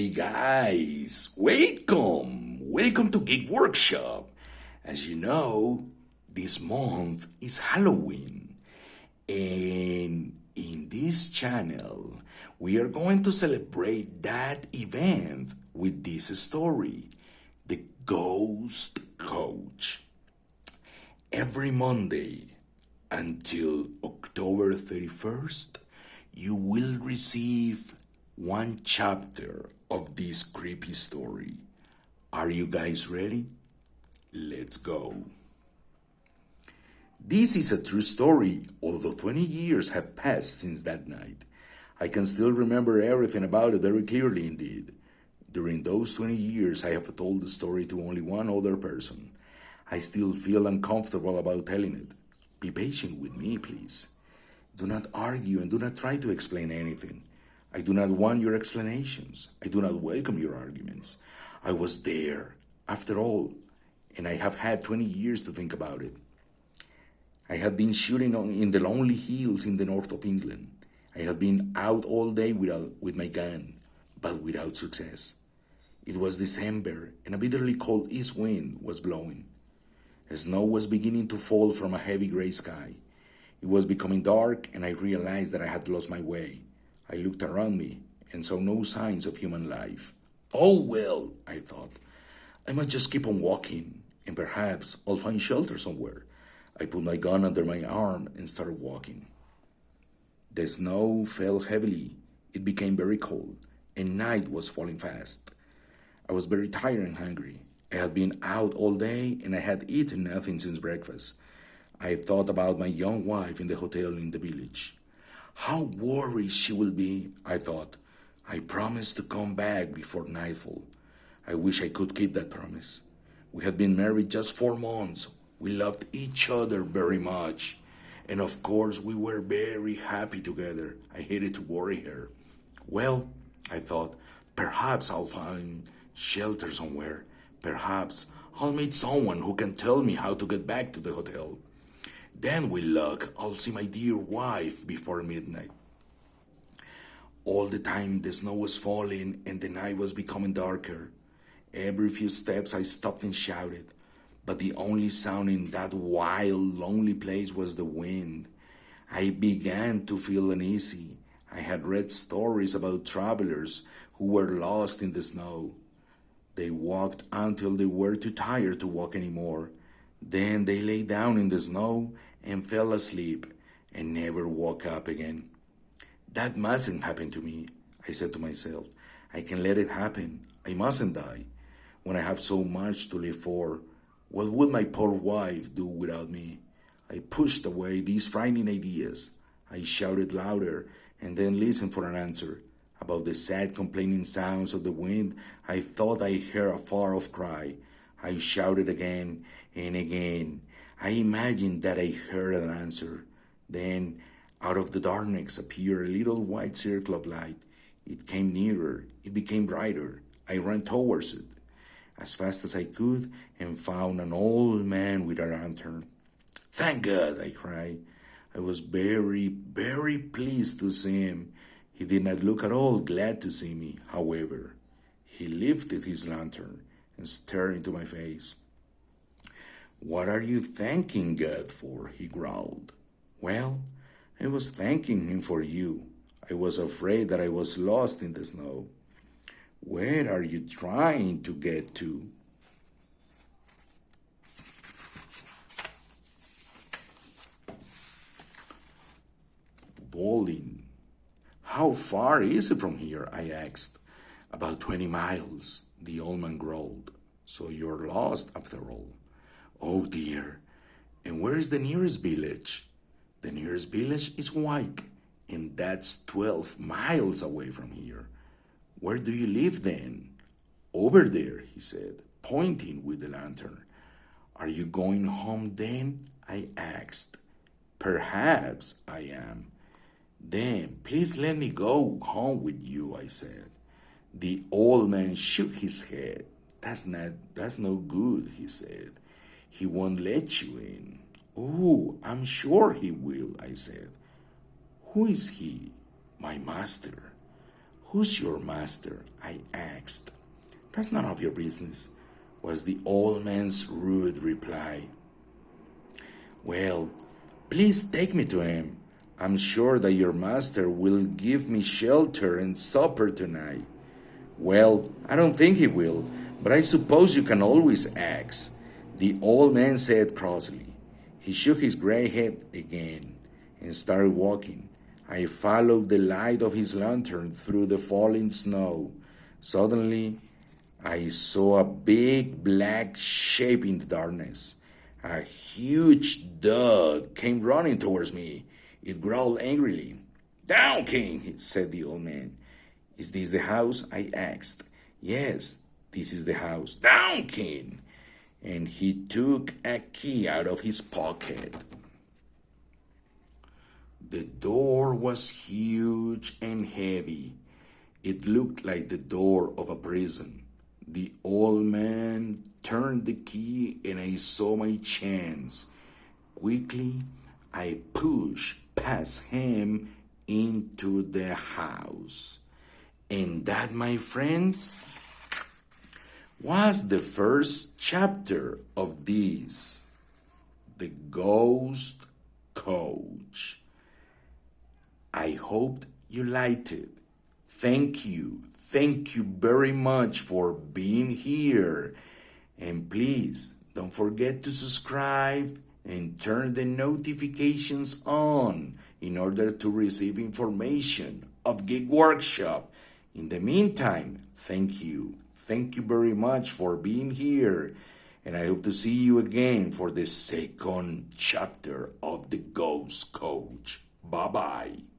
Hey guys, welcome to Geek Workshop. As you know, this month is Halloween, and in this channel, we are going to celebrate that event with this story, The Ghost Coach. Every Monday until October 31st, you will receive one chapter of this creepy story. Are you guys ready? Let's go. This is a true story, although 20 years have passed since that night. I can still remember everything about it very clearly indeed. During those 20 years, I have told the story to only one other person. I still feel uncomfortable about telling it. Be patient with me, please. Do not argue and do not try to explain anything. I do not want your explanations. I do not welcome your arguments. I was there, after all, and I have had 20 years to think about it. I had been shooting in the lonely hills in the north of England. I had been out all day with my gun, but without success. It was December, and a bitterly cold east wind was blowing. Snow was beginning to fall from a heavy gray sky. It was becoming dark, and I realized that I had lost my way. I looked around me and saw no signs of human life. Oh well, I thought. I must just keep on walking, and perhaps I'll find shelter somewhere. I put my gun under my arm and started walking. The snow fell heavily. It became very cold, and night was falling fast. I was very tired and hungry. I had been out all day, and I had eaten nothing since breakfast. I thought about my young wife in the hotel in the village. How worried she will be, I thought. I promised to come back before nightfall. I wish I could keep that promise. We had been married just 4 months. We loved each other very much. And of course, we were very happy together. I hated to worry her. Well, I thought, perhaps I'll find shelter somewhere. Perhaps I'll meet someone who can tell me how to get back to the hotel. Then, with luck, I'll see my dear wife before midnight. All the time, the snow was falling and the night was becoming darker. Every few steps, I stopped and shouted. But the only sound in that wild, lonely place was the wind. I began to feel uneasy. I had read stories about travelers who were lost in the snow. They walked until they were too tired to walk anymore. Then they lay down in the snow and fell asleep and never woke up again. That mustn't happen to me, I said to myself. I can let it happen. I mustn't die. When I have so much to live for, what would my poor wife do without me? I pushed away these frightening ideas. I shouted louder and then listened for an answer. Above the sad complaining sounds of the wind, I thought I heard a far-off cry. I shouted again and again. I imagined that I heard an answer. Then, out of the darkness appeared a little white circle of light. It came nearer. It became brighter. I ran towards it as fast as I could and found an old man with a lantern. Thank God, I cried. I was very, very pleased to see him. He did not look at all glad to see me, however. He lifted his lantern and stared into my face. What are you thanking God for? He growled. Well, I was thanking him for you. I was afraid that I was lost in the snow. Where are you trying to get to? Bowling. How far is it from here? I asked. About 20 miles, the old man growled. So you're lost after all. Oh dear. And where is the nearest village? The nearest village is Wyke, and that's 12 miles away from here. Where do you live then? Over there, he said, pointing with the lantern. Are you going home then? I asked. Perhaps I am. Then please let me go home with you, I said. The old man shook his head. That's no good, he said. He won't let you in. Oh, I'm sure he will, I said. Who is he? My master. "Who's your master?" I asked. "That's none of your business," was the old man's rude reply. "Well, please take me to him. I'm sure that your master will give me shelter and supper tonight." "Well, I don't think he will, but I suppose you can always ask," the old man said crossly. He shook his gray head again and started walking. I followed the light of his lantern through the falling snow. Suddenly, I saw a big black shape in the darkness. A huge dog came running towards me. It growled angrily. "Down, King," said the old man. "Is this the house?" I asked. "Yes, this is the house." "Down, King." And he took a key out of his pocket. The door was huge and heavy. It looked like the door of a prison. The old man turned the key and I saw my chance. Quickly, I pushed past him into the house. And that, my friends, was the first chapter of this, The Ghost Coach. I hope you liked it. Thank you very much for being here. And please don't forget to subscribe and turn the notifications on in order to receive information of Geek Workshop. In the meantime, thank you. Thank you very much for being here. And I hope to see you again for the second chapter of The Ghost Coach. Bye-bye.